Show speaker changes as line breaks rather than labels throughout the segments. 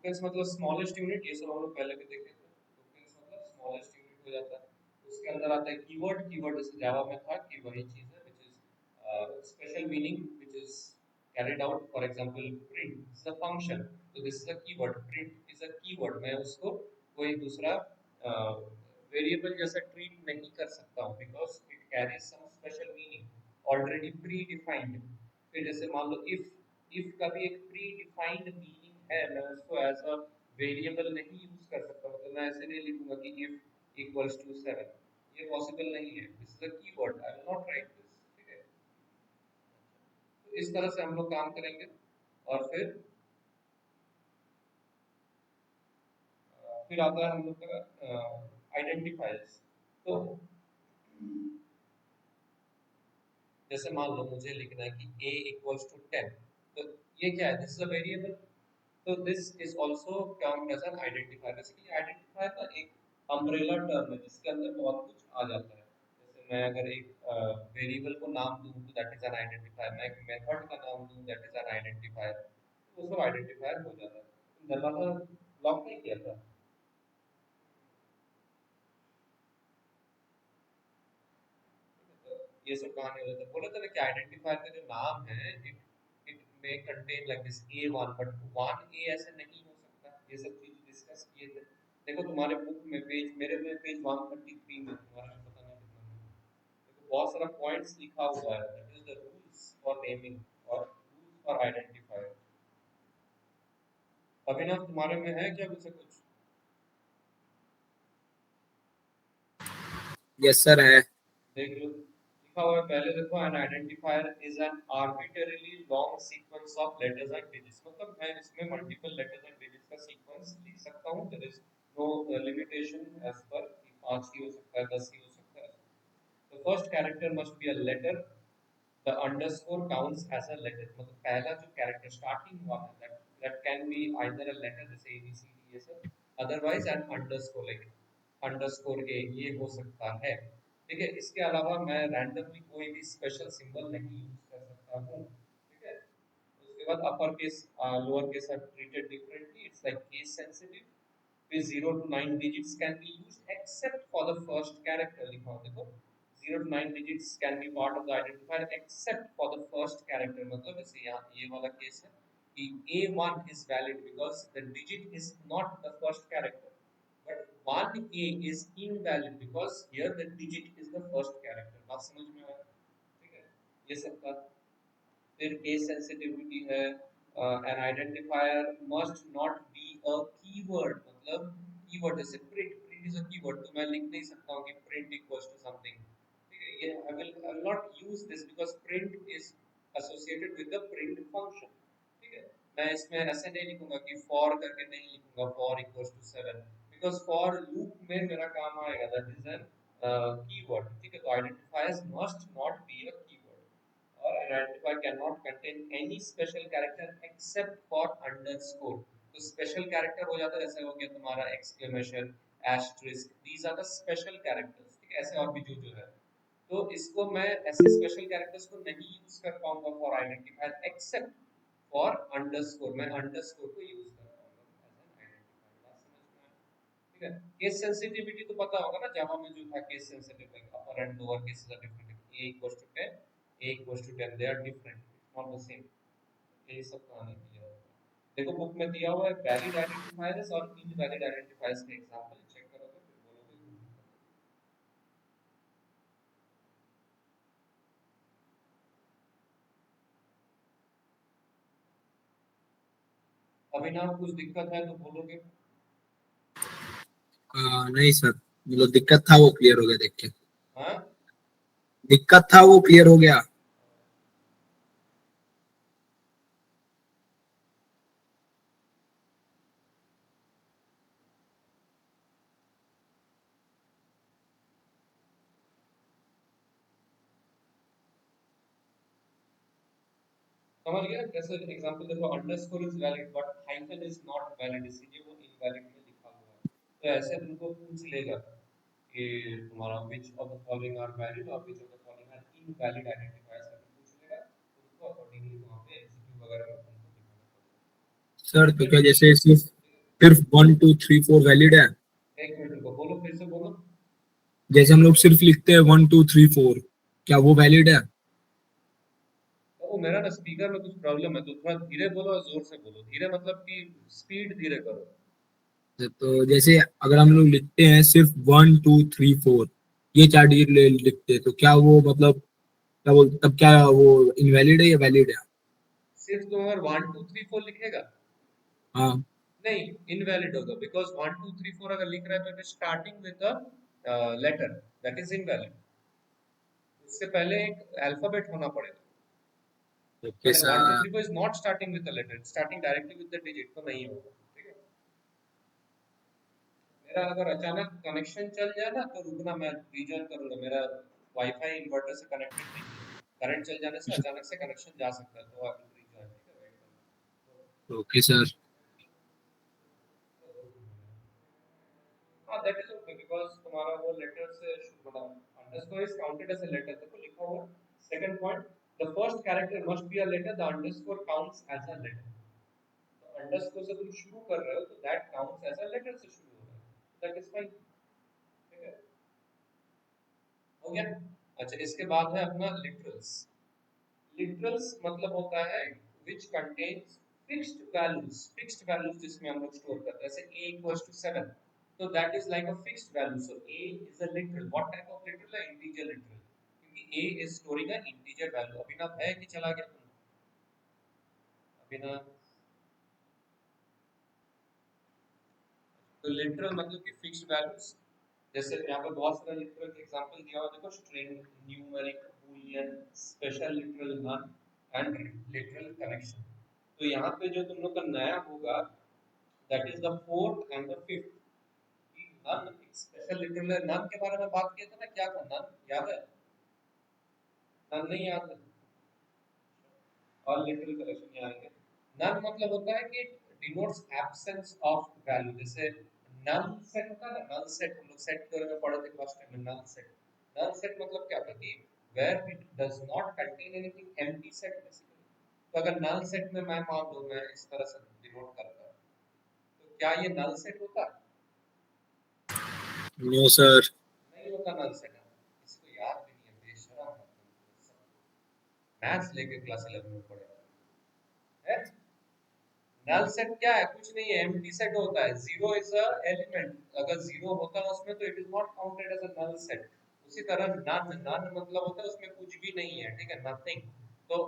Tokens मतलब smallest unit, ये सब हम लोग पहले भी देखे थे। टोकेन्स मतलब स्मॉलेस्ट यूनिट हो जाता है। उसके अंदर आता है कीवर्ड। कीवर्ड जैसे जावा में था कि वही चीज है which is special meaning which is carried out. For example, print is a function, so this is a keyword. Print is a keyword. मैं उसको कोई दूसरा वेरिएबल जैसा ट्रीट नहीं कर सकता हूँ because it carries some special meaning already predefined. फिर जैसे मान लो इफ का भी एक प्री डिफाइंड मीनिंग है, मैं उसको एज अ वेरिएबल नहीं यूज कर सकता, मतलब मैं ऐसे नहीं लिखूंगा कि इफ इक्वल्स टू 7, ये पॉसिबल नहीं है। This is a keyword, I will not right this. ठीक है, तो इस तरह से हम लोग काम करेंगे। और फिर आता है हम लोग का आइडेंटिफायर्स। तो जैसे मान लो मुझे लिखना है कि a इक्वल्स टू 10, तो ये क्या है? दिस इज अ वेरिएबल, तो this is also count as an identifier. Basically identifier का एक अम्ब्रेला टर्म है जिसके अंदर बहुत कुछ आ जाता है। जैसे मैं अगर एक वेरिएबल को नाम दूं तो दैट इज एन आइडेंटिफायर, मैं एक मेथड का नाम दूं दैट इज एन आइडेंटिफायर, तो वो सब आइडेंटिफायर हो जाता है। दरवाजा लॉक नहीं किया था? ये सब कहानी हो जाता है। बोला था ना कि आइडेंटिफायर का जो नाम है it it may contain like this A1, but 1A ऐसे नहीं हो सकता। ये सब चीज डिस्कस किए थे। देखो तुम्हारे बुक में पेज, मेरे में पेज 133 में, तुम्हारे में पता नहीं कितना में। देखो बहुत सारा पॉइंट्स लिखा हुआ है, that is the rules for naming और रूल्स फॉर आइडेंटिफायर। अभिनव तुम्हारे में है क्या कुछ कुछ?
यस सर है।
देख लो लिखा हुआ है पहले, देखो an identifier is an arbitrarily long sequence of letters and digits. मतलब मैं इसमें मल्टीपल लेटर्स एंड डिजिट्स का सीक्वेंस लिख सकता हूं। There is no limitation as पर कि 5 ही हो सकता है, 10 ही हो सकता है। The first character must be a letter, the underscore counts as a letter. मतलब पहला जो कैरेक्टर स्टार्टिंग हुआ है that can be either a letter जैसे ABCD ये सब, otherwise an underscore like underscore A ये हो सकता है। ठीक है, इसके अलावा मैं रैंडमली कोई भी स्पेशल सिंबल नहीं यूज कर सकता हूँ। ठीक है, उसके बाद upper case lower case are treated differently, it's like case sensitive. फिर 0 to 9 digits can be used except for the first character। लिखा हो देखो, 0 to 9 digits can be part of the identifier except for the first character। मतलब जैसे यहाँ ये वाला case है कि A1 is valid because the digit is not the first character, but 1A is invalid because here the digit is the first character। बात समझ में आया? ठीक है, ये सब का। फिर केस सेंसिटिविटी है, N identifier must not be a keyword. मतलब कीवर्ड जैसे print, print is a keyword, तो मैं लिख नहीं सकता हूँ कि प्रिंट इक्वल्स टू समथिंग। ठीक है, ये I will not use this because print is associated with the print function. ठीक है, मैं इसमें ऐसे नहीं लिखूंगा कि फॉर करके नहीं लिखूंगा for equals to 7 because for loop में मेरा काम आएगा, दैट इज एन कीवर्ड। ठीक है, तो identifiers must not be a keyword. और identifier cannot contain any special character except for underscore। तो स्पेशल कैरेक्टर हो जाता है, जैसे हो गया तुम्हारा exclamation, asterisk, these are the special characters. ठीक है, ऐसे और भी जो है, तो इसको मैं ऐसे स्पेशल कैरेक्टर्स को नहीं यूज कर पाऊंगा for identifier except for underscore. मैं अंडरस्कोर को यूज कर पाऊंगा एज एन आइडेंटिफायर। बात समझ में आया? ठीक है, केस सेंसिटिविटी तो पता होगा ना, जावा में जो था case sensitive, like upper and lower cases are different, a equals to 10, a equals to 10, they are different, it's not the same। यही सब कहानी दिया हुआ है। देखो बुक में दिया हुआ है वैलिड आइडेंटिफायर्स और इनवैलिड आइडेंटिफायर्स के एग्जांपल चेक करोगे फिर बोलोगे। अभी ना कुछ दिक्कत है तो बोलोगे।
नहीं सर, मतलब दिक्कत था वो क्लियर हो गया देख के।
हाँ,
दिक्कत था वो क्लियर हो गया।
समझ गया कैसे? एग्जांपल देखो, underscore is valid but hyphen is not valid, इसीलिए वो इनवैलिड में लिखा हुआ है। तो ऐसे तुमको पूछ लेगा कि तुम्हारा which of the following are valid और which of the following are invalid identifiers करके पूछ लेगा, तो उसको अकॉर्डिंगली वहाँ पे एमसीक्यू वगैरह में तुमको दिखाना पड़ेगा।
सर तो
फिर
क्या जैसे सिर्फ सिर्फ 1 2 3 4 वैलिड है?
एक मिनट रुको, बोलो फिर से बोलो।
जैसे हम लोग सिर्फ लिखते हैं 1 2 3 4, क्या वो वैलिड है?
वो मेरा ना स्पीकर में कुछ प्रॉब्लम है, तो थोड़ा धीरे बोलो और जोर से बोलो। धीरे मतलब कि स्पीड धीरे करो।
तो जैसे अगर हम लोग लिखते हैं सिर्फ 1 2 3 4, ये चार डिजिट लिखते हैं, तो क्या वो मतलब क्या वो तब क्या वो इनवैलिड है या वैलिड है?
सिर्फ तुम अगर 1 2 3 4 लिखेगा,
हाँ।
नहीं, इनवैलिड होगा, बिकॉज 1 2 3 4 अगर लिख रहा है तो it is starting with a letter, that is invalid. उससे पहले एक अल्फाबेट होना पड़ेगा।
Okay
but 1 2 3 4
sir.
Is not starting with the letter, starting directly with the digit, तो नहीं होगा। ठीक है। मेरा अगर अचानक कनेक्शन चल जाए ना तो रुकना, मैं रीजॉइन करूंगा। मेरा वाईफाई इन्वर्टर से कनेक्टेड नहीं है, करंट चल जाने से अचानक से कनेक्शन जा सकता है, तो आप रीजॉइन। ठीक है, वेट करना।
Okay sir.
हाँ, दैट इज ओके, बिकॉज तुम्हारा वो लेटर से मतलब underscore is counted as a letter, देखो लिखा हुआ। Second point, the first character must be a letter, the underscore counts as a letter. तो अंडरस्कोर से तुम शुरू कर रहे हो तो that counts as a letter से शुरू हो रहा है, दैट इज फाइन। ठीक है, हो गया। अच्छा, इसके बाद है अपना लिटरल्स। लिटरल्स मतलब होता है which contains fixed values, fixed values जिसमें हम लोग स्टोर करते हैं, जैसे a equals to 7, so that is like a fixed value, so a is a literal. what type of literal है? integer literal, क्योंकि a is storing a integer value। अभी ना है कि चला गया तुम? अभी ना, तो लिटरल मतलब कि फिक्स्ड वैल्यूज। जैसे यहाँ पे बहुत सारे लिटरल के एग्जांपल दिया हुआ है, देखो, string, numeric, boolean, special literal, none and literal connection. तो यहाँ पे जो तुम लोग का नया होगा, that is the fourth and the fifth. None एक स्पेशल लिटरल है। नन के बारे में बात किया था ना, क्या था नन, याद है? नन नहीं याद है? और लिटरल कनेक्शन यहाँ आएंगे। नन मतलब होता है कि डिनोट्स एब्सेंस ऑफ वैल्यू। जैसे नल सेट होता है ना, नल सेट हम लोग सेट के बारे में पढ़े थे क्लास 10 में। नल सेट, नल सेट मतलब क्या था कि where it does not contain anything, empty set basically. तो अगर नल सेट में मैं मान लो मैं इस तरह से डिनोट करता हूं, तो क्या ये नल सेट होता है?
No sir.
नहीं होता नल सेट। इसको याद भी नहीं है, बेशरम है। मैथ्स लेके क्लास 11 में पढ़े हैं। नल सेट क्या है? कुछ नहीं है, एम्प्टी सेट होता है। जीरो इज अ एलिमेंट, अगर जीरो होता है उसमें तो it is not counted as a null set. उसी तरह नन, नन मतलब होता है उसमें कुछ भी नहीं है, ठीक है, नथिंग। तो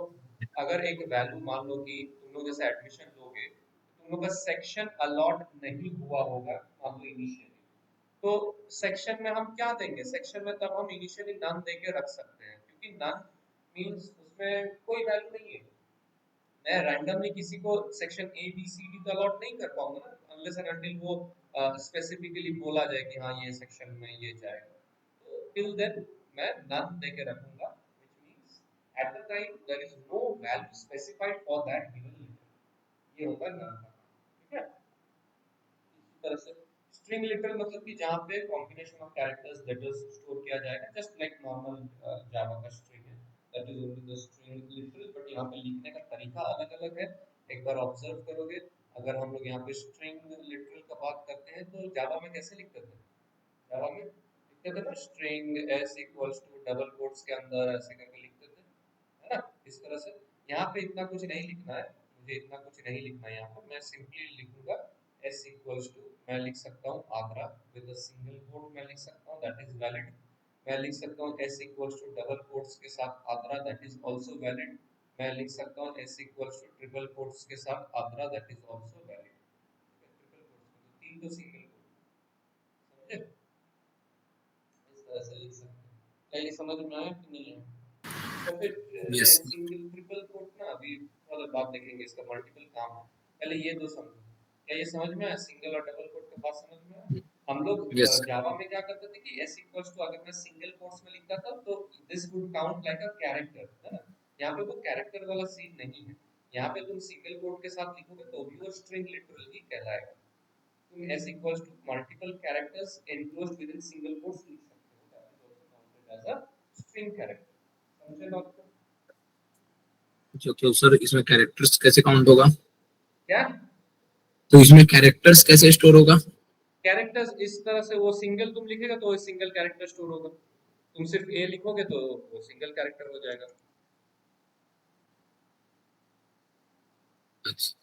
अगर एक वैल्यू मान लो कि तुम लोग जैसे एडमिशन लोगे, तुम लोग का सेक्शन अलॉट नहीं हुआ होगा मान लो इनिशियली, तो सेक्शन में हम क्या देंगे? सेक्शन में तब हम इनिशियली नन देके रख सकते हैं, क्योंकि नन मींस उसमें कोई वैल्यू नहीं है। मैं रैंडमली किसी को section A B C D तो अलॉट नहीं कर पाऊंगा ना, अनलेस एंड अनटिल वो स्पेसिफिकली बोला जाए कि हाँ ये सेक्शन में ये जाएगा। तो टिल देन मैं नन देके रखूंगा, which means at the time there is no value specified for that given letter. ये होगा नन का, ठीक है। इसी तरह से स्ट्रिंग लिटरल मतलब कि जहाँ पे combination of characters letters store किया जाएगा, जस्ट लाइक नॉर्मल जावा का स्ट्रिंग है, that is only the string literal. But यहाँ पे लिखने का तरीका अलग अलग है। एक बार ऑब्जर्व करोगे, अगर हम लोग यहाँ पे स्ट्रिंग लिटरल का बात करते हैं तो जावा में कैसे लिखते थे? जावा में लिखते थे ना, string S equals to double quotes के अंदर ऐसे करके लिखते थे, है ना, इस तरह से। यहाँ पे इतना कुछ नहीं लिखना है, मुझे इतना कुछ नहीं लिखना है यहाँ पर। मैं सिंपली लिखूंगा s इक्वल्स टू, मैं लिख सकता हूँ Agra with a single quote, मैं लिख सकता हूँ, दैट इज वैलिड। मैं लिख सकता हूँ s equals to double quotes के साथ Agra, that is also valid. मैं लिख सकता हूँ s equals to triple quotes के साथ Agra, that is also valid. Triple quotes मतलब तीन तो सिंगल कोट, समझे? इस तरह से लिख सकते हैं। क्या ये समझ में आया कि नहीं है? तो फिर
यस।
सिंगल ट्रिपल कोट ना, अभी थोड़ा बाद देखेंगे, इसका मल्टीपल काम है। पहले ये दो समझो। क्या ये समझ में आया? सिंगल और डबल कोट का बात समझ में आया? हम लोग
यस।
जावा में क्या करते थे कि s इक्वल्स टू अगर मैं सिंगल कोट्स में लिखता था तो this would count like a character, है ना। यहाँ पे वो कैरेक्टर वाला सीन नहीं है। यहाँ पे तुम सिंगल कोट के साथ लिखोगे तो भी वो स्ट्रिंग लिटरल ही कहलाएगा। तुम s equals to multiple characters enclosed within single quotes लिख सकते हो, that is also counted as a string character. समझे बात को?
जो कि सर इसमें कैरेक्टर्स कैसे काउंट होगा?
क्या?
तो इसमें कैरेक्टर्स कैसे स्टोर होगा?
कैरेक्टर्स इस तरह से, वो सिंगल तुम लिखेगा तो वो सिंगल कैरेक्टर स्टोर होगा, तुम सिर्फ ए लिखोगे तो वो सिंगल कैरेक्टर हो जाएगा।
अच्छा।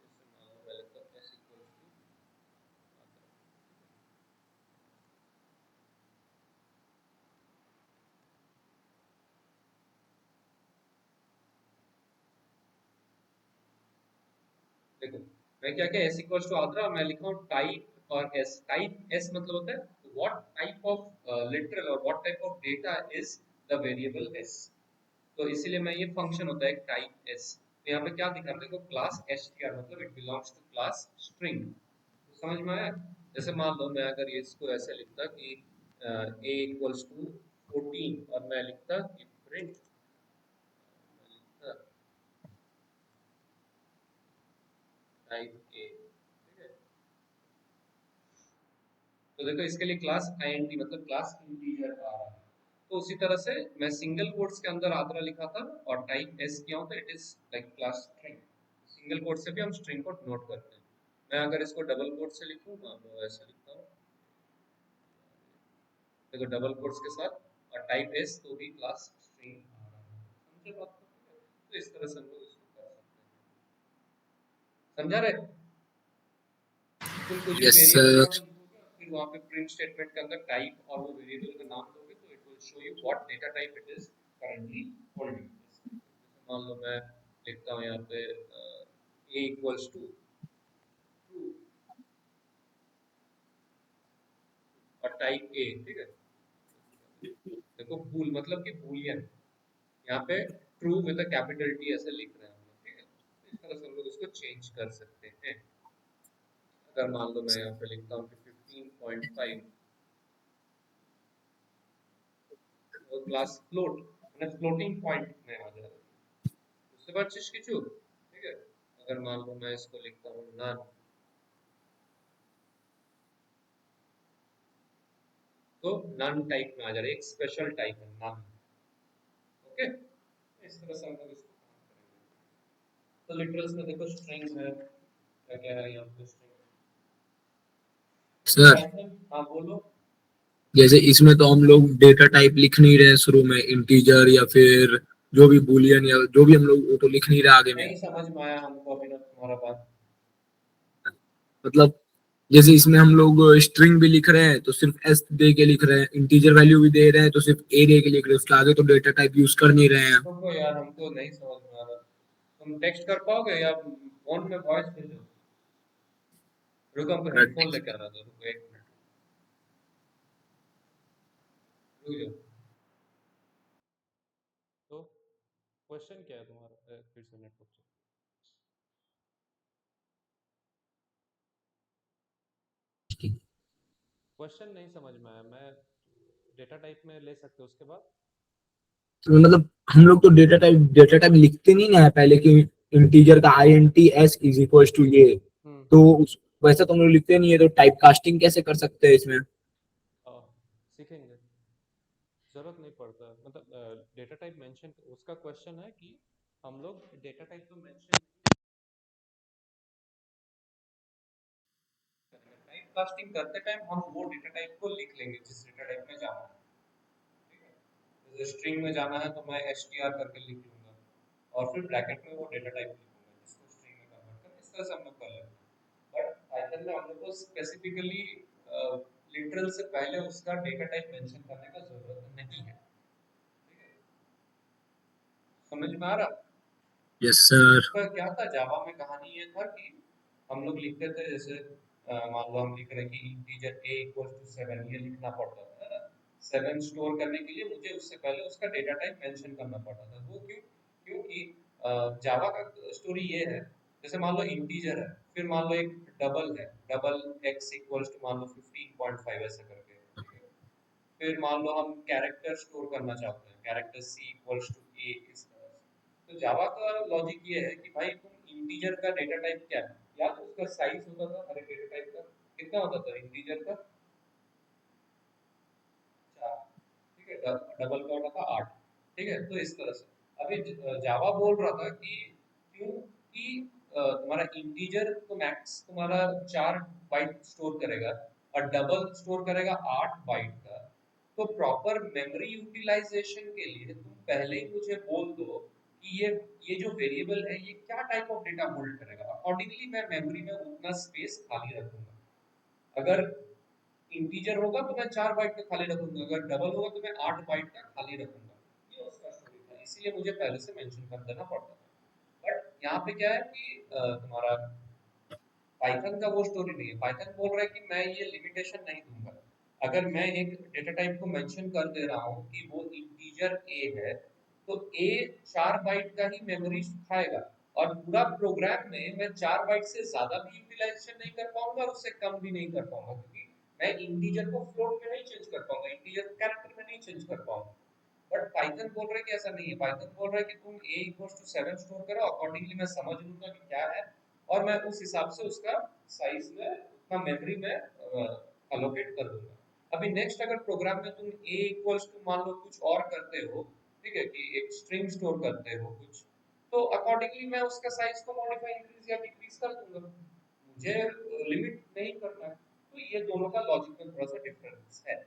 जैसे मान लो पहले तो s इक्वल्स टू, देखो मैं क्या क्या s इक्वल्स टू आद्रा, मैं लिखा हूँ टाइप और s। टाइप s मतलब होता है व्हाट टाइप ऑफ लिटरल और what type of data is the variable s। तो इसीलिए मैं, ये फंक्शन होता है टाइप s। तो यहाँ पे क्या दिखा, देखो क्लास str मतलब it belongs to class string. तो समझ में आया? जैसे मान लो मैं अगर ये इसको ऐसे लिखता कि a इक्वल्स टू 14 और मैं लिखता कि प्रिंट, टाइप a, ठीक है। तो देखो इसके लिए क्लास int मतलब क्लास इंटीजर आ रहा है। तो उसी तरह से मैं सिंगल कोट्स के अंदर आद्रा लिखा था और टाइप s किया हूं, तो it is like class string. Single quote से भी हम स्ट्रिंग को नोट करते हैं। मैं अगर इसको डबल कोट से लिखूंगा तो ऐसा लिखता हूँ, देखो डबल कोट्स के साथ और टाइप s तो भी क्लास स्ट्रिंग आ रहा है। समझे बात को? तो इस तरह से हम लोग इसको कर सकते हैं। समझा रहे? तुम कुछ भी
यस
वेरिएबल
सर।
नाम लिखोगे, फिर वहां पे प्रिंट स्टेटमेंट के अंदर टाइप और वो वेरिएबल का नाम दोगे, तो it will show you what data type it is currently holding. मान लो मैं लिखता हूँ यहाँ पे a इक्वल्स टू ट्रू और टाइप a, ठीक है। देखो बूल मतलब कि बूलियन, यहाँ पे true with a capital T ऐसे लिख रहे हैं हम लोग, ठीक है। इस तरह से हम लोग इसको चेंज कर सकते हैं। अगर मान लो मैं यहाँ पे लिखता हूँ कि 15.5 और क्लास फ्लोट मतलब फ्लोटिंग पॉइंट में आ जा रहा है, उसके बाद चीज की चूक, ठीक है। अगर मान लो मैं इसको लिखता हूँ नन, तो नन टाइप में आ जा रहा है, एक स्पेशल टाइप है नन। ओके, इस तरह से हम लोग इसको काम करेंगे। तो लिटरल्स में देखो स्ट्रिंग है, क्या क्या है यहाँ पे स्ट्रिंग। जैसे
सर
पाइथन, हाँ बोलो।
जैसे इसमें तो हम लोग डेटा टाइप लिख नहीं रहे हैं शुरू में, इंटीजर या फिर जो भी बुलियन या जो भी हम लोग वो तो लिख नहीं रहे आगे में।
नहीं समझ में आया हमको अभी ना तुम्हारा बात।
मतलब जैसे इसमें हम लोग स्ट्रिंग भी लिख रहे हैं तो सिर्फ एस दे के लिख रहे हैं, इंटीजर वैल्यू भी दे रहे हैं तो सिर्फ ए दे के लिख रहे हैं, उसके आगे तो डेटा टाइप यूज कर नहीं रहे हैं।
रुको यार हमको नहीं समझ में आ रहा, तुम टेक्स्ट कर पाओगे या फोन में वॉइस भेजो? रुको हमको हेडफोन लेके आना था, रुको एक मिनट, रुक जाओ। तो क्वेश्चन क्या है तुम्हारा? फिर से नेटवर्क से। क्वेश्चन नहीं समझ में आया मैं, डेटा टाइप में ले सकते हो उसके बाद।
तो मतलब हम लोग तो डेटा टाइप लिखते नहीं ना है पहले कि इंटीजर का I N T S is equal to ये,
हम्म।
तो वैसा तो हम लोग लिखते नहीं है, तो टाइप कास्टिंग कैसे कर सकते हैं इसमें?
सीखेंगे, जरूरत नहीं पड़ता, मतलब डेटा टाइप मेंशन, उसका क्वेश्चन है कि हम लोग डेटा टाइप तो मेंशन टाइप कास्टिंग करते टाइम हम वो डेटा टाइप को लिख लेंगे जिस डेटा टाइप में जाना है, ठीक है। जैसे स्ट्रिंग में जाना है तो मैं str करके लिख लूंगा और फिर ब्रैकेट में वो डेटा टाइप लिखूंगा जिसको स्ट्रिंग में कन्वर्ट कर, इस तरह से हम लोग कर लेंगे। बट पाइथन में हम लोग को स्पेसिफिकली लिटरल से पहले उसका डेटा टाइप मेंशन करने का जरूरत नहीं है, ठीक है। समझ में आ रहा?
Yes sir.
उसका क्या था जावा में, कहानी ये था कि हम लोग लिखते थे, जैसे मान लो हम लिख रहे हैं कि इंटीजर a इक्वल्स टू 7, ये लिखना पड़ता था, है ना। 7 स्टोर करने के लिए मुझे उससे पहले उसका डेटा टाइप मेंशन करना पड़ता था। वो क्यों? क्योंकि जावा का स्टोरी ये है, जैसे मान लो इंटीजर है, फिर मान लो एक डबल है, डबल x इक्वल्स टू मान लो 15.5 ऐसे करके, ठीक है। फिर मान लो हम कैरेक्टर स्टोर करना चाहते हैं, character c equals to a, इस तरह से। तो जावा का लॉजिक ये है कि भाई तुम इंटीजर का डेटा टाइप क्या है, या तो उसका साइज होता था, हर एक डेटा टाइप का कितना होता था इंटीजर का, 4। डबल का होता था 8। ठीक है, तो इस तरह से अभी जावा बोल रहा था कि क्योंकि तुम्हारा इंटीजर तो मैक्स तुम्हारा 4 बाइट स्टोर करेगा और डबल स्टोर करेगा 8 बाइट का। तो प्रॉपर मेमोरी यूटिलाइजेशन के लिए तुम पहले ही मुझे बोल दो कि ये जो वेरिएबल है ये क्या टाइप ऑफ डेटा होल्ड करेगा, अकॉर्डिंगली मैं मेमोरी में उतना स्पेस खाली रखूंगा। अगर इंटीजर होगा तो मैं 4 बाइट का खाली रखूंगा, अगर डबल होगा तो मैं 8 बाइट का खाली रखूंगा। ये उसका स्टोरी था, इसीलिए मुझे पहले से मेंशन कर देना पड़ता था। बट यहाँ पे क्या है कि तुम्हारा पाइथन का वो स्टोरी नहीं है। पाइथन बोल रहा है कि मैं ये लिमिटेशन नहीं दूंगा। अगर मैं एक डेटा टाइप को मेंशन कर दे रहा हूँ कि वो इंटीजर ए है, तो ए 4 बाइट का ही मेमोरी खाएगा और पूरा प्रोग्राम में मैं 4 बाइट से ज्यादा भी यूटिलाइजेशन नहीं कर पाऊंगा और उससे कम भी नहीं कर पाऊंगा, क्योंकि मैं इंटीजर को फ्लोट में नहीं चेंज कर पाऊंगा, इंटीजर को कैरेक्टर में नहीं चेंज कर पाऊंगा। बट पाइथन बोल रहा है कि ऐसा नहीं है। पाइथन बोल रहा है कि तुम a इक्वल्स टू 7 स्टोर करो, अकॉर्डिंगली मैं समझ लूंगा कि क्या है और मैं उस हिसाब से उसका साइज में उतना मेमोरी में अलोकेट कर दूंगा। अभी नेक्स्ट अगर प्रोग्राम में तुम a इक्वल्स टू मान लो कुछ और करते हो, ठीक है, कि एक स्ट्रिंग स्टोर करते हो कुछ, तो अकॉर्डिंगली मैं उसका साइज को मॉडिफाई इंक्रीज या डिक्रीज कर दूंगा, मुझे लिमिट नहीं करना है। तो ये दोनों का लॉजिक में थोड़ा सा डिफरेंस है।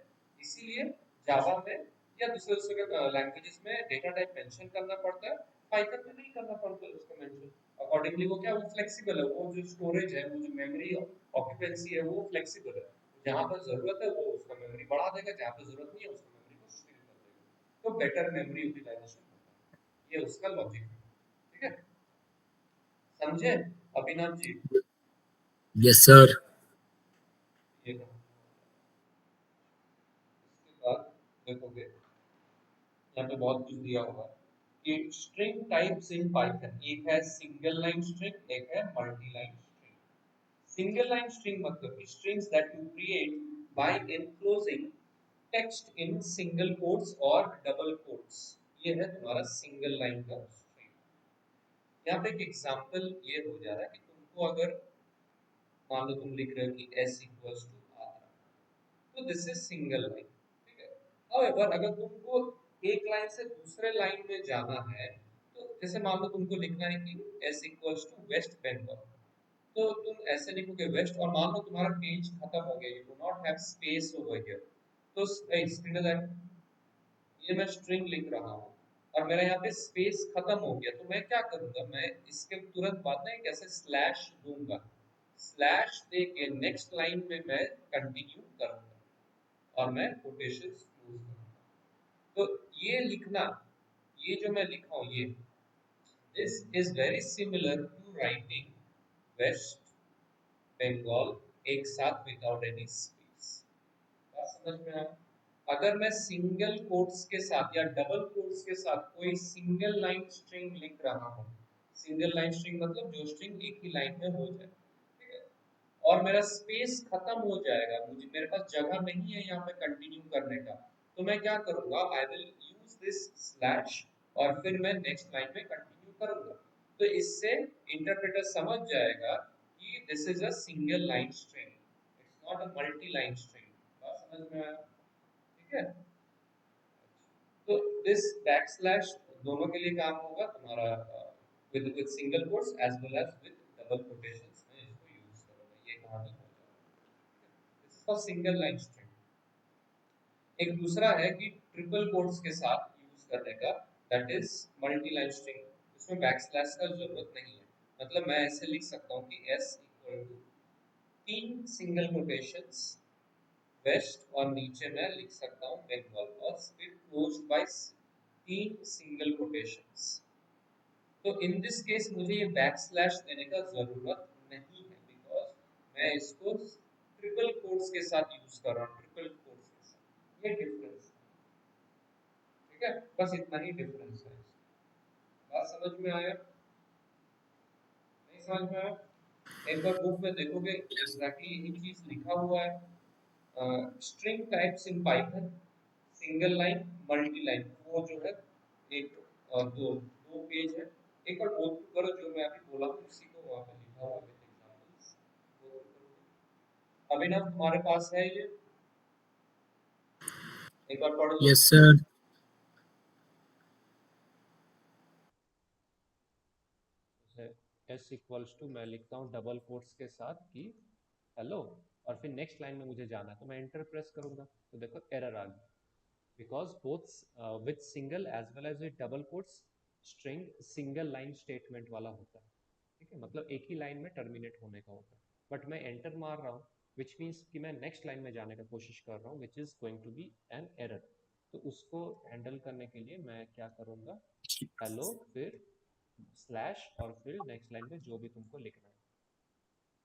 इसीलिए जावा में या दूसरे दूसरे लैंग्वेजेस में डेटा टाइप मेंशन करना पड़ता है, पाइथन में नहीं करना पड़ता है उसका मेंशन। अकॉर्डिंगली वो क्या, वो फ्लेक्सिबल है, वो जो स्टोरेज है, वो जो मेमोरी ऑक्यूपेंसी है वो फ्लेक्सिबल है। जहाँ पर जरूरत है वो उसका मेमोरी बढ़ा देगा, जहाँ पर जरूरत नहीं है उसका मेमोरी को श्रिंक कर देगा। तो बेटर मेमोरी यूटिलाइजेशन होता है, ये उसका लॉजिक है। ठीक है, समझे अभिनव जी?
Yes sir.
ये कहा। इसके बाद देखोगे यहाँ पे बहुत कुछ दिया हुआ है कि स्ट्रिंग टाइप्स इन पाइथन, एक है सिंगल लाइन स्ट्रिंग, एक है multi line string. Single line string मतलब strings that you create by enclosing text in single quotes और डबल कोट्स, ये है तुम्हारा सिंगल लाइन का स्ट्रिंग। यहाँ पे एक एग्जांपल ये हो जा रहा है कि तुमको अगर मान लो तुम लिख रहे हो कि s इक्वल्स टू r, तो दिस इज सिंगल लाइन। ठीक है, हाउएवर अगर तुमको एक लाइन से दूसरे लाइन में जाना है, तो जैसे मान लो तुमको लिखना है कि s equals to West Bengal, तो तुम ऐसे लिखोगे वेस्ट, और मान लो तुम्हारा पेज खत्म हो गया, you do not have space over here, तो सिंगल लाइन, ये मैं स्ट्रिंग लिख रहा हूँ और मेरा यहाँ पे स्पेस खत्म हो गया, तो मैं क्या करूंगा, मैं इसके तुरंत बाद में एक ऐसे स्लैश दूंगा, स्लैश दे के नेक्स्ट लाइन में मैं कंटिन्यू करूंगा और मैं कोटेशंस यूज करूंगा। तो ये लिखना, ये जो मैं लिखा हूँ ये, this is very similar to writing West Bengal एक साथ विदाउट एनी स्पेस। बात समझ में आया? अगर मैं सिंगल कोट्स के साथ या डबल कोट्स के साथ कोई सिंगल लाइन स्ट्रिंग लिख रहा हूँ, सिंगल लाइन स्ट्रिंग मतलब जो स्ट्रिंग एक ही लाइन में हो जाए, ठीक है, और मेरा स्पेस खत्म हो जाएगा, मुझे मेरे पास जगह नहीं है यहाँ पे कंटिन्यू करने का, तो मैं क्या करूंगा, I will use this slash और फिर मैं नेक्स्ट लाइन में कंटिन्यू करूंगा। तो इससे इंटरप्रेटर समझ जाएगा कि this is a single line string, it's not a multi line string. बात समझ में आया? ठीक है, तो दिस बैकस्लैश दोनों के लिए काम होगा तुम्हारा, with single quotes as well as with double quotations में इसको यूज करोगे, ये कहानी हो जाएगी। This is for single line string. एक दूसरा है कि ट्रिपल कोट्स के साथ यूज करने का, that is multi line string, इसमें बैकस्लैश का जरूरत नहीं है। मतलब मैं ऐसे लिख सकता हूँ कि s equal to 3 single quotations West और नीचे मैं लिख सकता हूँ बंगाल और फिर क्लोज बाय 3 सिंगल कोटेशंस। तो इन दिस केस मुझे ये बैकस्लैश देने का जरूरत नहीं है, बिकॉज मैं इसको ट्रिपल कोट्स के साथ यूज कर रहा हूँ, ट्रिपल कोट्स के साथ, ये डिफरेंस। ठीक है, बस इतना ही डिफरेंस है। बात समझ में आया? नहीं समझ में आया? एक बार बुक में देखोगे एग्जैक्टली यही चीज लिखा हुआ है, string types in Python, single line, multi line, वो जो है एक और दो दो पेज है। एक बार गो थ्रू करो जो मैं अभी बोला हूँ, उसी को वहाँ पे लिखा हुआ है विद एग्जांपल्स, गो थ्रू करो। अभिनव तुम्हारे पास है ये एक बार पढ़ लो।
Yes sir.
S equals to मैं लिखता हूँ डबल कोट्स के साथ कि हेलो, और फिर नेक्स्ट लाइन में मुझे जाना है तो मैं एंटर प्रेस करूंगा तो देखो एरर आ गई, because both with single as well as with double quotes string single line statement वाला होता है। ठीक है, मतलब एक ही लाइन में टर्मिनेट होने का होता है, बट मैं एंटर मार रहा हूँ विच मीन्स कि मैं नेक्स्ट लाइन में जाने का कोशिश कर रहा हूँ which is going to be an error. तो उसको हैंडल करने के लिए मैं क्या करूँगा, हेलो फिर स्लैश और फिर नेक्स्ट लाइन में जो भी तुमको लिखना है,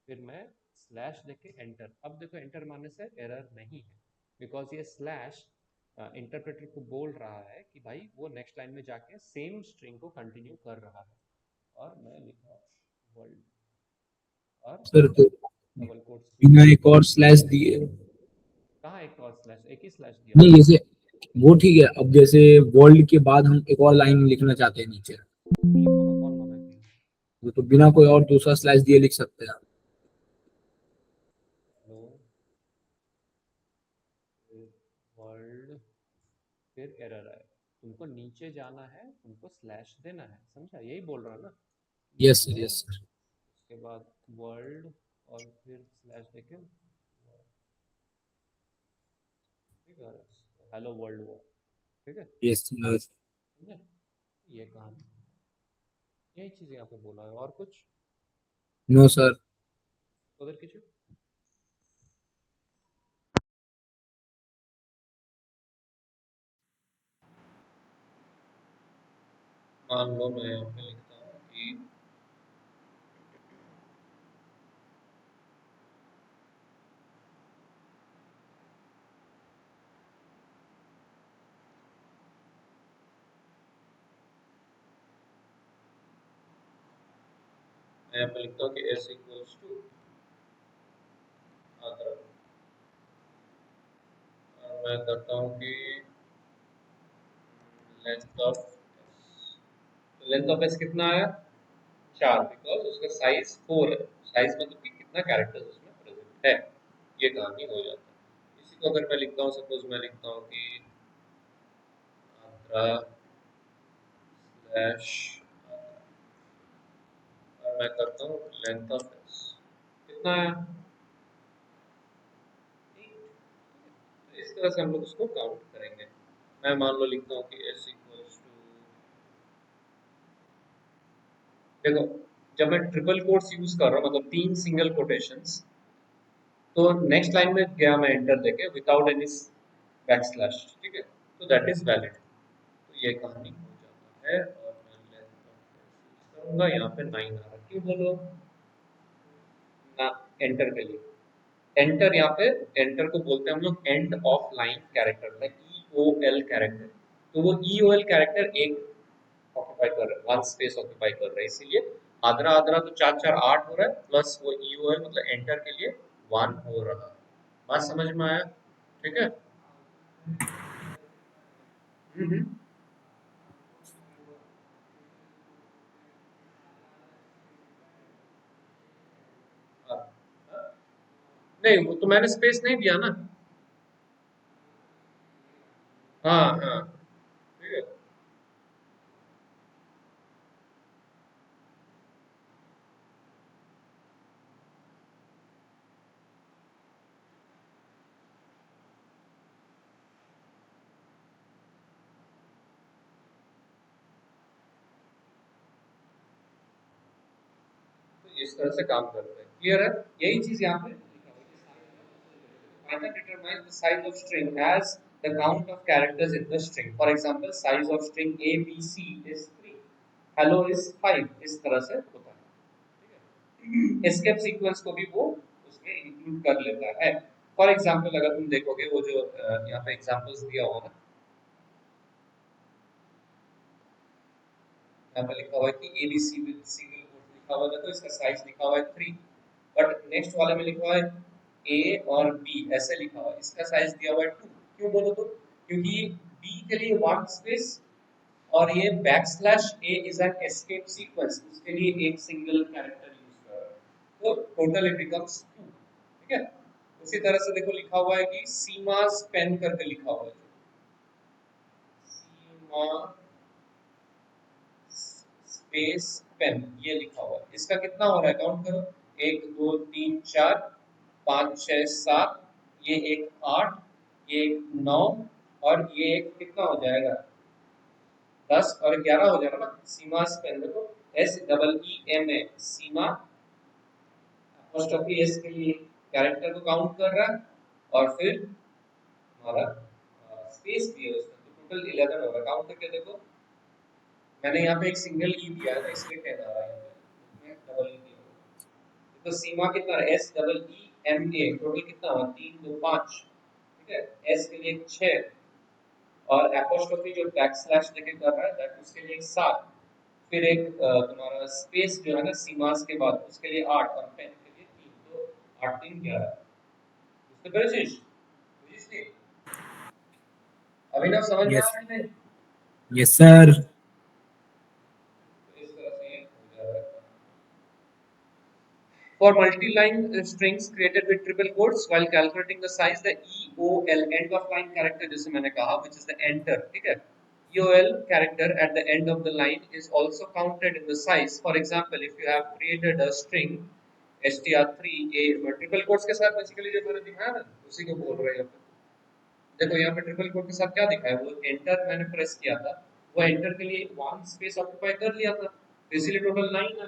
फिर मैं स्लैश देके एंटर। अब देखो एंटर मारने से एरर नहीं है, बिकॉज ये स्लैश इंटरप्रेटर को बोल रहा है कि भाई वो नेक्स्ट लाइन में जाके सेम स्ट्रिंग को कंटिन्यू कर रहा है। और मैं लिखा वर्ल्ड और
सर तो
डबल कोट्स के
बिना
बाद
एक और स्लैश दिए?
कहाँ एक और स्लैश, एक ही स्लैश दिया
नहीं
था।
जैसे वो ठीक है, अब जैसे वर्ल्ड के बाद हम एक और लाइन लिखना चाहते हैं नीचे,
लिखो ना, कौन मना किया।
तो बिना कोई और दूसरा स्लैश दिए लिख सकते हैं?
लो वर्ल्ड फिर एरर आए, तुमको नीचे जाना है, तुमको स्लैश देना है, समझा, यही बोल रहा है ना।
Yes sir,
hello
yes sir.
उसके बाद वर्ल्ड और फिर स्लैश देके, ठीक है, हेलो वर्ल्ड वॉर। ठीक है,
यस सर।
समझे, ये कहानी, यही चीज यहाँ पे बोला है, और कुछ
नो सर।
उधर किसी। मान लो मैं यहाँ पे लिखता हूँ कि मैं यहाँ पे लिखता हूँ कि एस इक्वल्स टू आंध्र, और मैं करता हूँ कि length of length of S कितना आया, 4, बिकॉज उसका साइज 4 है। साइज मतलब कि कितना कैरेक्टर्स उसमें प्रेजेंट है, ये कहानी हो जाता है। इसी को अगर मैं लिखता हूँ, सपोज मैं लिखता हूँ कि आंध्रा स्लैश, और मैं करता हूँ लेंथ ऑफ एस कितना है, 8। इस तरह से हम लोग उसको काउंट करेंगे। मैं मान लो लिखता हूँ कि एस इक्वल्स टू, देखो जब मैं ट्रिपल कोट्स यूज कर रहा हूँ मतलब 3 सिंगल कोटेशंस, तो नेक्स्ट लाइन में गया मैं एंटर देके विदाउट एनी बैक स्लैश, ठीक है, तो दैट इज वैलिड। तो ये कहानी हो जाता है, और मैं लेंथ करूंगा यहाँ पे 9 आ रहा, क्यों बोलो ना, एंटर के लिए। एंटर यहाँ पे, एंटर को बोलते हैं हम लोग end of line character, like EOL character. तो वो EOL कैरेक्टर एक ऑक्यूपाई कर रहा है, वन स्पेस ऑक्यूपाई कर रहा है, इसीलिए आधरा आधरा तो 4 4 8 हो रहा है, प्लस वो EOL मतलब एंटर के लिए 1 हो रहा है। बात समझ में आया, ठीक है। हम्म। हाँ, नहीं वो तो मैंने स्पेस नहीं दिया ना। हाँ हाँ, ठीक है। तो इस तरह से काम करते हैं, क्लियर है। यही चीज यहाँ पे लिखा हुआ है, Python determines the size of string as the count of characters in the string. For example, size of string ABC is 3, hello is 5, इस तरह से होता है। एस्केप सीक्वेंस को भी वो उसमें इंक्लूड कर लेता है। फॉर एग्जांपल अगर तुम देखोगे वो जो यहाँ पे एग्जांपल्स दिया हुआ है, यहाँ पे लिखा हुआ है कि एबीसी विद सिंगल कोट लिखा हुआ है, तो इसका साइज लिखा हुआ है 3, बट नेक्स्ट वाले में लिखा हुआ है ए और बी ऐसे लिखा हुआ है, इसका साइज दिया हुआ है 2। क्यों बोलो तो, क्योंकि बी के लिए वन स्पेस और ये backslash A is an escape sequence, उसके लिए एक सिंगल कैरेक्टर यूज कर रहा है, तो टोटल इट बिकम्स 2। ठीक है, उसी तरह से देखो लिखा हुआ है कि सीमास पेन करके लिखा हुआ है, कॉमा स्पेस पेन, ये लिखा हुआ है। इसका कितना हो रहा है, काउंट करो, 1 2 3 4 5 6 7, ये एक 8, ये एक 9, और ये एक कितना हो जाएगा, 10 और 11 हो जाएगा ना। सीमा पेन देखो, SEEMA, सीमा, अपोस्ट्रोफी एस के लिए कैरेक्टर को काउंट कर रहा है, और फिर हमारा स्पेस भी है उसमें, तो टोटल 11 होगा। काउंट करके देखो, मैंने यहाँ पे एक सिंगल ई दिया है ना, इसलिए कह रहा है, इसमें डबल ई दिया है। तो सीमा कितना है, SEEMA, टोटल कितना हुआ, 3 2 5, ठीक है। एस के लिए 6, और एपोस्ट्रोफी जो बैक स्लैश लेके कर रहा है दैट उसके लिए 7, फिर एक तुम्हारा स्पेस जो है ना सीमास के बाद, उसके लिए 8, और पेन के लिए 3, तो 8 3 11। बुझते পেরেছিস, বুঝিসনি? अभिनव समझ में आ
यस,
रहा है नहीं?
Yes sir.
तो इस तरह से ये हो जा रहा है। For multi-line strings created with triple quotes, while calculating the size, the EOL end of line character जैसे मैंने कहा, which is the enter, ठीक है, EOL character at the end of the line is also counted in the size. For example, if you have created a string str3 a triple quotes के साथ, basically जो मैंने दिखाया ना, उसी को बोल रहे हैं। देखो यहाँ पे ट्रिपल कोट के साथ क्या दिखा है, वो एंटर मैंने प्रेस किया था, वो एंटर के लिए वन स्पेस ऑक्यूपाई कर लिया था, तो इसीलिए टोटल 9 है।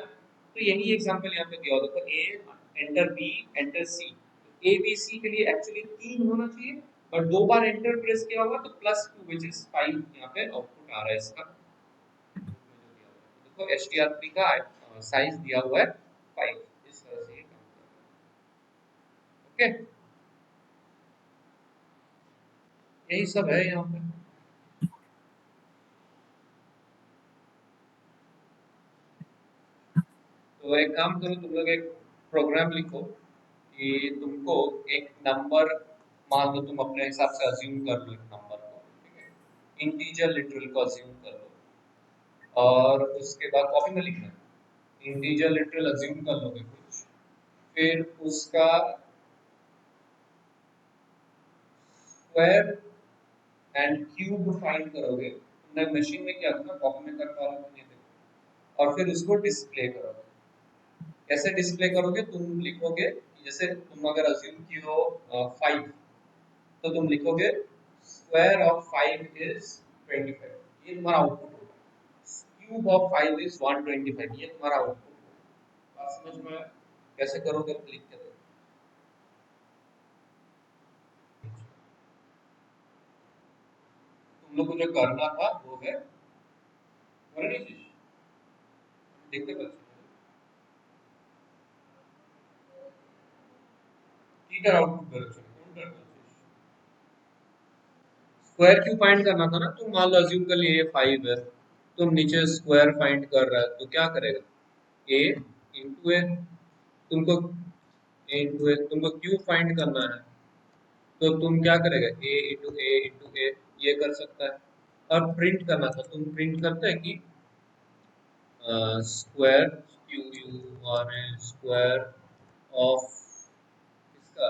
तो यही एग्जांपल यहाँ पे दिया हुआ, देखो A enter B enter C, A B C के लिए एक्चुअली 3 होना चाहिए, और 2 बार एंटर प्रेस किया हुआ, तो +2 व्हिच इज 5 यहाँ पे आउटपुट आ रहा है इसका। देखो str3 का साइज दिया हुआ है 5, इस तरह से ये काम कर रहा है। ओके, यही सब है यहाँ पे। तो एक काम करो, तुम लोग एक प्रोग्राम लिखो कि तुमको एक नंबर, मान लो तुम अपने हिसाब से अज्यूम कर लो एक नंबर को, ठीक है, इंटीजर लिटरल को अज्यूम कर लो, और उसके बाद कॉपी में लिखना है, इंटीजर लिटरल अज्यूम कर लोगे कुछ, फिर उसका स्क्वायर एंड क्यूब फाइंड करोगे। तुमने मशीन में किया था ना, कॉपी में कर पा रहे हो नहीं, देखो, और फिर उसको डिस्प्ले करोगे। कैसे डिस्प्ले करोगे, तुम लिखोगे, जैसे तुम अगर अज्यूम की हो 5, तो तुम लिखोगे स्क्वायर ऑफ 5 इज 25, ये तुम्हारा आउटपुट होगा। क्यूब ऑफ 5 इज 125, ये तुम्हारा आउटपुट होगा। बात समझ में आया? कैसे करोगे, लिख के देखो। तुम लोग को जो करना था वो है, करनी चीज देखते बच्चे, टीचर आउटपुट करो, चलो स्क्वायर क्यों फाइंड करना था ना, तुम मान लो अज्यूम कर लिए ये 5 है, तुम नीचे स्क्वायर फाइंड कर रहा है, तो क्या करेगा, a इंटू ए, तुमको a इंटू ए, तुमको क्यू फाइंड करना है, तो तुम क्या करेगा, ए इंटू ए ये कर सकता है। और प्रिंट करना था, तुम प्रिंट करते हैं कि स्क्वायर क्यू यू और स्क्वायर ऑफ इसका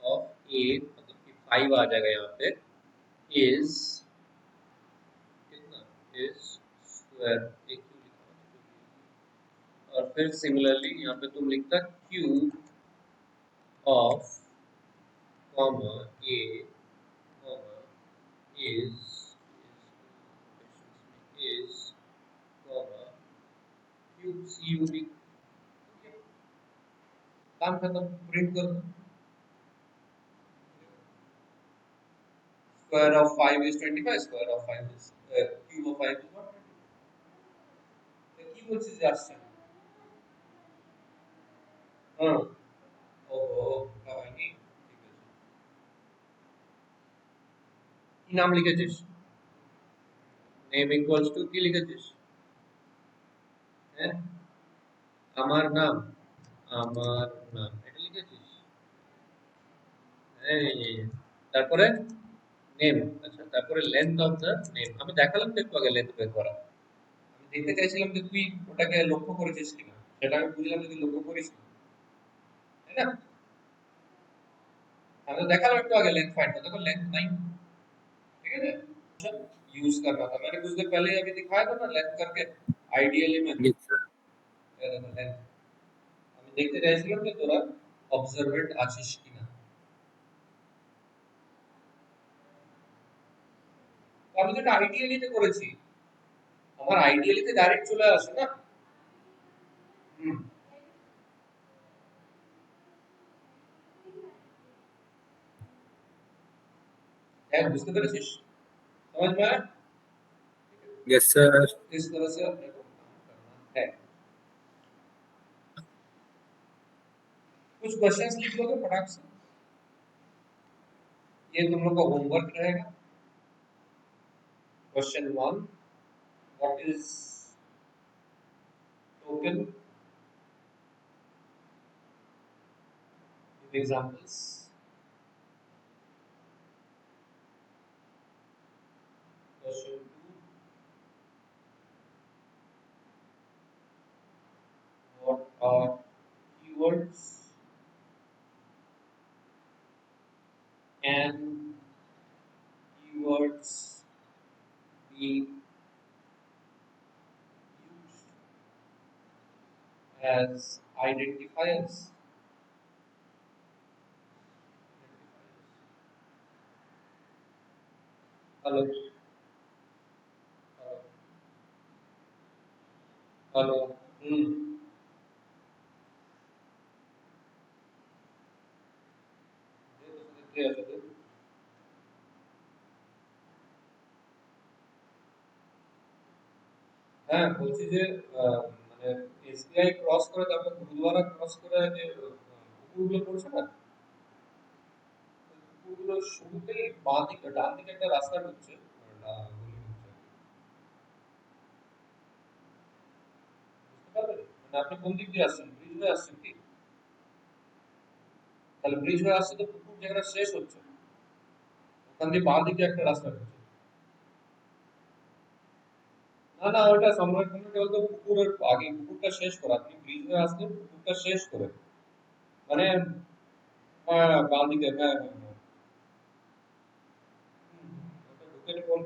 ऑफ ए, मतलब कि 5 आ जाएगा यहाँ पे, इज कितना, इज स्क्वायर ए क्यू लिखा हुआ है। और फिर सिमिलरली यहाँ पे तुम लिखता cube of comma A comma is is comma cube C U D, काम खत्म, प्रिंट कर दो। Square of 5 is 25, square of 5 is cube of 5 is 120, কি বলছিস যে আসছে না? হ্যাঁ, ওহো, এটা হয়নি, ঠিক আছে। কি নাম লিখেছিস, নেম ইকুয়ালস টু কি লিখেছিস, হ্যাঁ, আমার নাম, আমার নাম এটা লিখেছিস, এই তারপরে নেম, আচ্ছা তারপরে লেন্থ অফ দ্য নেম, আমি দেখালাম তো একটু আগে লেন্থ বের করা, আমি দেখতে চাইছিলাম যে তুই ওটাকে লক্ষ্য করেছিস কিনা, সেটা আমি বুঝলাম যে তুই লক্ষ্য করিস, তাই না? আমি তো দেখালাম একটু আগে লেন্থ ফাইন্ড করতে, দেখো লেন্থ নাই, ঠিক আছে। यूज करना था। मैंने कुछ देर पहले अभी दिखाया था ना लेंथ करके, आइडियली में
यस सर।
लेंथ আমি দেখতে চাইছিলাম যে তোরা অবজারভেন্ট আছিস কিনা। তো আমি যেটা আইডিয়ালি তে করেছি, আমার আইডিয়ালি তে ডাইরেক্ট চলে আসে না। হুম, হ্যাঁ বুঝতে পেরেছিস? समझ में आया?
Yes sir.
इस तरह से अपने को काम करना है। कुछ क्वेश्चंस लिख लोगे फटाक से, ये तुम लोग का होमवर्क रहेगा। Question 1, what is token? Give examples. Question 2, what are keywords? Can keywords be used as identifiers? Hello, hello, hello. ये तो देखते हैं। হ্যাঁ বলছি যে মানে এসবিআই ক্রস করে তারপর গুরুদুয়ারা ক্রস করে যে পুকুরগুলো পড়ছে না, পুকুরগুলোর শুরুতেই বাঁ দিকে ডান দিকে একটা রাস্তা ঢুকছে, গলি ঢুকছে। বুঝতে পারলেন? মানে আপনি কোন দিক দিয়ে আসছেন, ব্রিজ হয়ে আসছেন কি? তাহলে ব্রিজ হয়ে আসছে তো পুকুর যেখানে শেষ হচ্ছে ওখান দিয়ে বাঁ দিকে একটা রাস্তা ঢুকছে। না না ওটা সম্রাট কমিটি বলতে পুকুরের আগে, পুকুরটা শেষ করে আপনি ব্রিজ হয়ে আসলে পুকুরটা শেষ করে মানে বাঁ দিকে, হ্যাঁ হ্যাঁ হ্যাঁ। ওটা ঢুকে কোন,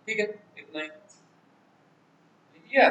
ठीक है इतना ही लिख लिया।